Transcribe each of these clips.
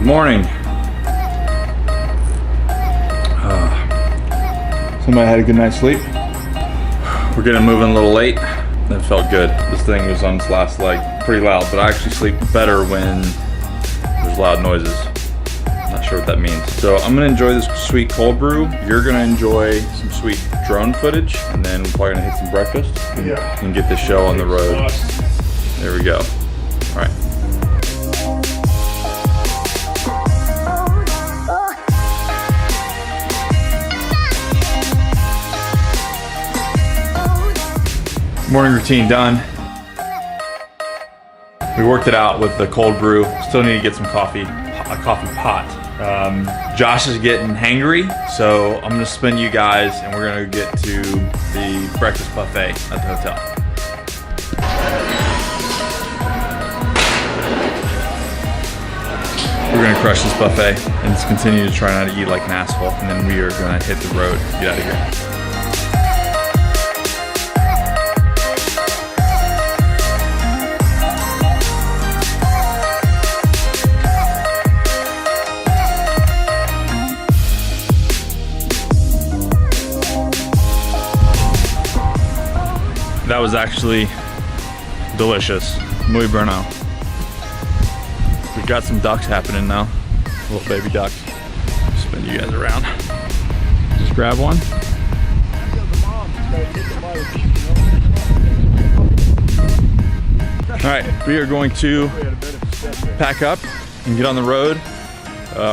Good morning. Somebody had a good night's sleep. We're getting moving a little late. That felt good. This thing was on its last leg, pretty loud, but I actually sleep better when there's loud noises. Not sure what that means. So I'm gonna enjoy this sweet cold brew. You're gonna enjoy some sweet drone footage, and then we're probably gonna hit some breakfast and get this show on the road. There we go. All right. Morning routine done. We worked it out with the cold brew. Still need to get some coffee, a coffee pot. Josh is getting hangry, so I'm gonna spin you guys and we're gonna get to the breakfast buffet at the hotel. We're gonna crush this buffet and just continue to try not to eat like an asshole, and then we are gonna hit the road, get out of here. That was actually delicious. Muy bueno. We've got some ducks happening now. Little baby ducks. Spin you guys around. Just grab one. All right, we are going to pack up and get on the road.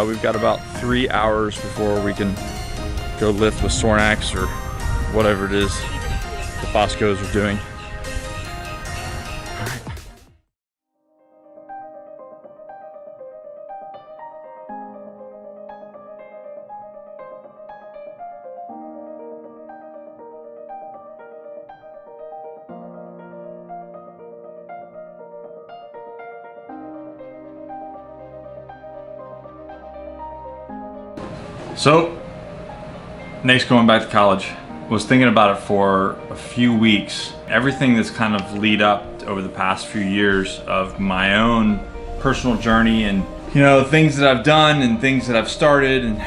We've got about 3 hours before we can go lift with Sornax or whatever it is the Foscos are doing. All right. So, Nate's going back to college. Was thinking about it for a few weeks. Everything that's kind of lead up over the past few years of my own personal journey, and you know, things that I've done and things that I've started and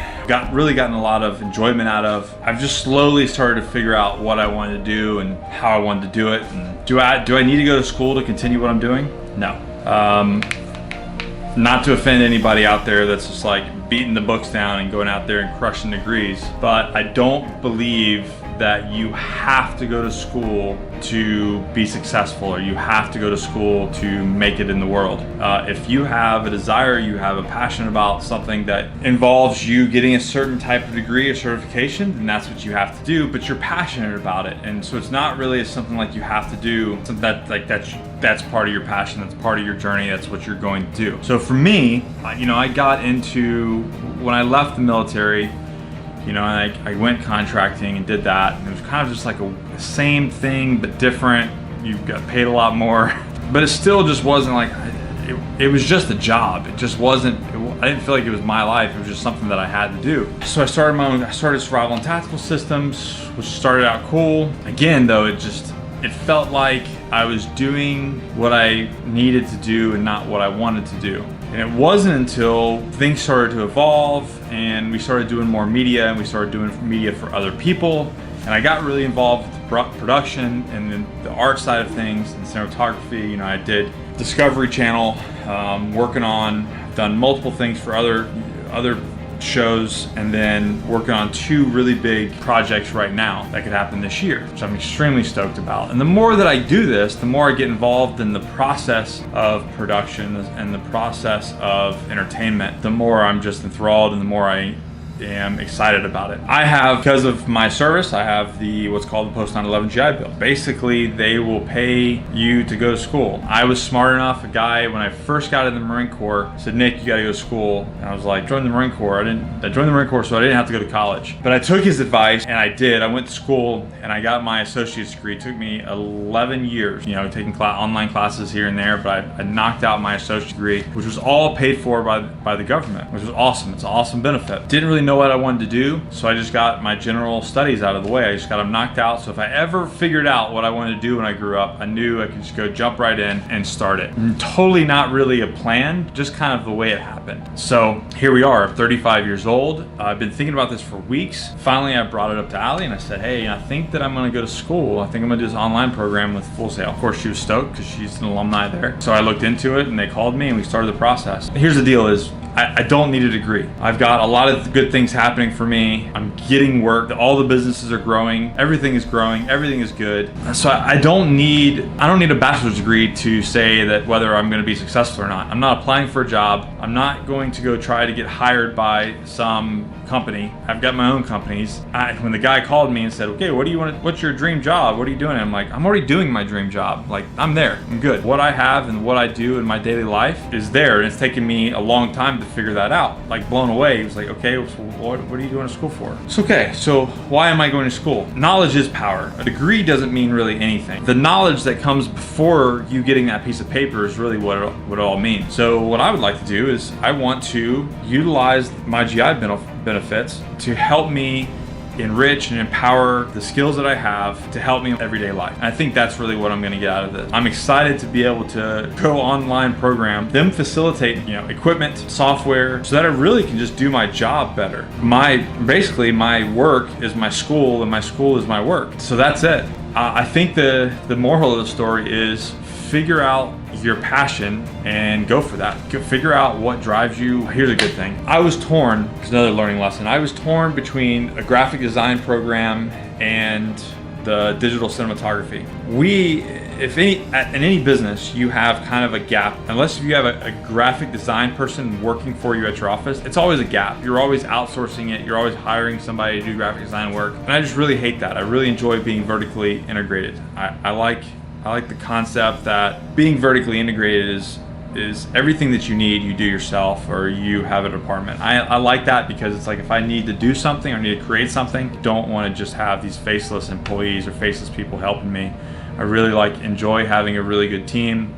really gotten a lot of enjoyment out of. I've just slowly started to figure out what I wanted to do and how I wanted to do it. And do I need to go to school to continue what I'm doing? No. Not to offend anybody out there that's just like beating the books down and going out there and crushing degrees, but I don't believe that you have to go to school to be successful, or you have to go to school to make it in the world. If you have a desire, you have a passion about something that involves you getting a certain type of degree or certification, then that's what you have to do, but you're passionate about it. And so it's not really something like you have to do, something that's part of your passion, that's part of your journey, that's what you're going to do. So for me, you know, I got into, when I left the military, you know, and I went contracting and did that, and it was kind of just like the same thing but different. You got paid a lot more, but it still just wasn't like, it was just a job. It just wasn't, I didn't feel like it was my life. It was just something that I had to do. So I started survival and tactical systems, which started out cool. Again though, it felt like I was doing what I needed to do and not what I wanted to do. And it wasn't until things started to evolve and we started doing more media, and we started doing media for other people, and I got really involved with production and then the art side of things and cinematography. You know, I did Discovery Channel, done multiple things for other shows, and then working on 2 really big projects right now that could happen this year, which I'm extremely stoked about. And the more that I do this, the more I get involved in the process of production and the process of entertainment, the more I'm just enthralled and the more I am excited about it. I have, because of my service, I have what's called the post 9/11 GI Bill. Basically, they will pay you to go to school. I was smart enough, a guy, when I first got in the Marine Corps, said, Nick, you gotta go to school. And I was like, join the Marine Corps. I joined the Marine Corps so I didn't have to go to college. But I took his advice and I did. I went to school and I got my associate's degree. It took me 11 years, you know, taking online classes here and there, but I knocked out my associate's degree, which was all paid for by the government, which was awesome. It's an awesome benefit. Didn't really know what I wanted to do, so I just got my general studies out of the way. I just got them knocked out, so if I ever figured out what I wanted to do when I grew up, I knew I could just go jump right in and start it. Totally not really a plan, just kind of the way it happened. So here we are, 35 years old. I've been thinking about this for weeks. Finally, I brought it up to Allie and I said, hey, I think that I'm gonna go to school. I think I'm gonna do this online program with Full Sail. Of course, she was stoked because she's an alumni there. So I looked into it and they called me and we started the process. Here's the deal is, I don't need a degree. I've got a lot of good things happening for me. I'm getting work. All the businesses are growing. Everything is growing. Everything is good. So I don't need a bachelor's degree to say that whether I'm going to be successful or not. I'm not applying for a job. I'm not going to go try to get hired by some company. I've got my own companies. When the guy called me and said, okay, what's your dream job? What are you doing? I'm like, I'm already doing my dream job. Like, I'm there. I'm good. What I have and what I do in my daily life is there. And it's taken me a long time to figure that out. Like, blown away. He was like, okay, so what are you going to school for? It's okay. So why am I going to school? Knowledge is power. A degree doesn't mean really anything. The knowledge that comes before you getting that piece of paper is really what it all means. So what I would like to do is I want to utilize my GI benefits to help me enrich and empower the skills that I have to help me in everyday life. And I think that's really what I'm going to get out of this. I'm excited to be able to go online program, them facilitate, equipment, software, so that I really can just do my job better. Basically my work is my school and my school is my work. So that's it. I think the moral of the story is figure out your passion and go for that. Figure out what drives you. Here's a good thing. I was torn, it's another learning lesson. I was torn between a graphic design program and the digital cinematography. In any business, you have kind of a gap. Unless you have a graphic design person working for you at your office, it's always a gap. You're always outsourcing it. You're always hiring somebody to do graphic design work. And I just really hate that. I really enjoy being vertically integrated. I like the concept that being vertically integrated is everything that you need, you do yourself or you have a department. I like that because it's like if I need to do something or need to create something, I don't want to just have these faceless employees or faceless people helping me. I really enjoy having a really good team.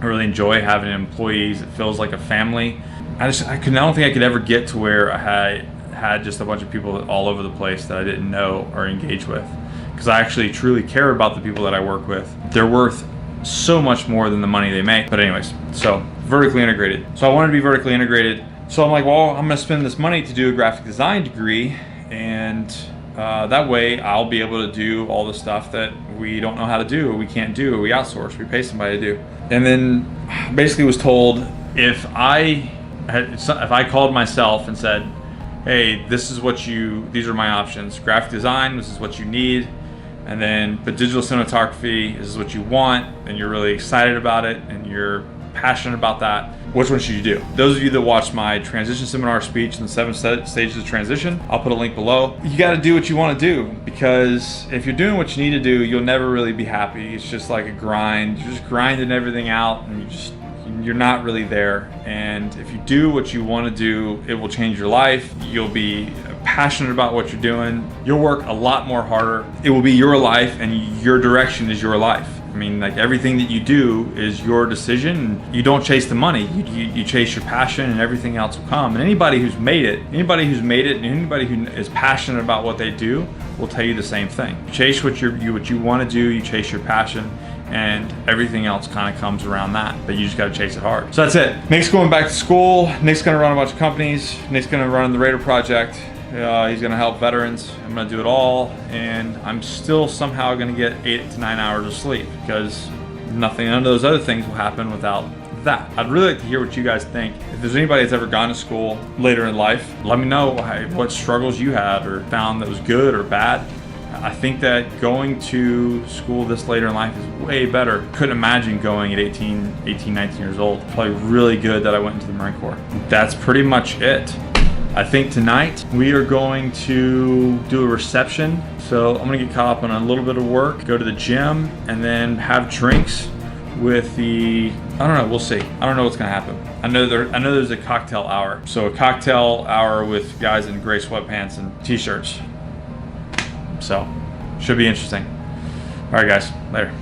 I really enjoy having employees. It feels like a family. I don't think I could ever get to where I had just a bunch of people all over the place that I didn't know or engage with. Because I actually truly care about the people that I work with. They're worth so much more than the money they make. But anyways, so vertically integrated. So I wanted to be vertically integrated. So I'm like, well, I'm gonna spend this money to do a graphic design degree, and that way I'll be able to do all the stuff that we don't know how to do, or we can't do, or we outsource, we pay somebody to do. And then basically was told if I called myself and said, hey, these are my options. Graphic design, this is what you need. And then the digital cinematography, this is what you want, and you're really excited about it, and you're passionate about that. Which one should you do? Those of you that watched my transition seminar speech in the 7 stages of transition, I'll put a link below. You gotta do what you wanna do, because if you're doing what you need to do, you'll never really be happy. It's just like a grind. You're just grinding everything out, and you're not really there. And if you do what you want to do, it will change your life. You'll be passionate about what you're doing. You'll work a lot more harder. It will be your life, and your direction is your life. I mean, like, everything that you do is your decision. You don't chase the money. You chase your passion, and everything else will come. And anybody who's made it, and anybody who is passionate about what they do will tell you the same thing. You chase what you want to do. You chase your passion, and everything else kind of comes around that, but you just got to chase it hard. So that's it. Nick's going back to school. Nick's going to run a bunch of companies. Nick's going to run the Raider Project. He's going to help veterans. I'm going to do it all, and I'm still somehow going to get 8 to 9 hours of sleep, because none of those other things will happen without that. I'd really like to hear what you guys think. If there's anybody that's ever gone to school later in life, let me know what struggles you had or found that was good or bad. I think that going to school this later in life is way better. Couldn't imagine going at 18, 19 years old. Probably really good that I went into the Marine Corps. That's pretty much it. I think tonight we are going to do a reception. So I'm gonna get caught up on a little bit of work, go to the gym, and then have drinks with I don't know, we'll see. I don't know what's gonna happen. I know there's a cocktail hour. So a cocktail hour with guys in gray sweatpants and t-shirts. So, should be interesting. All right, guys, later.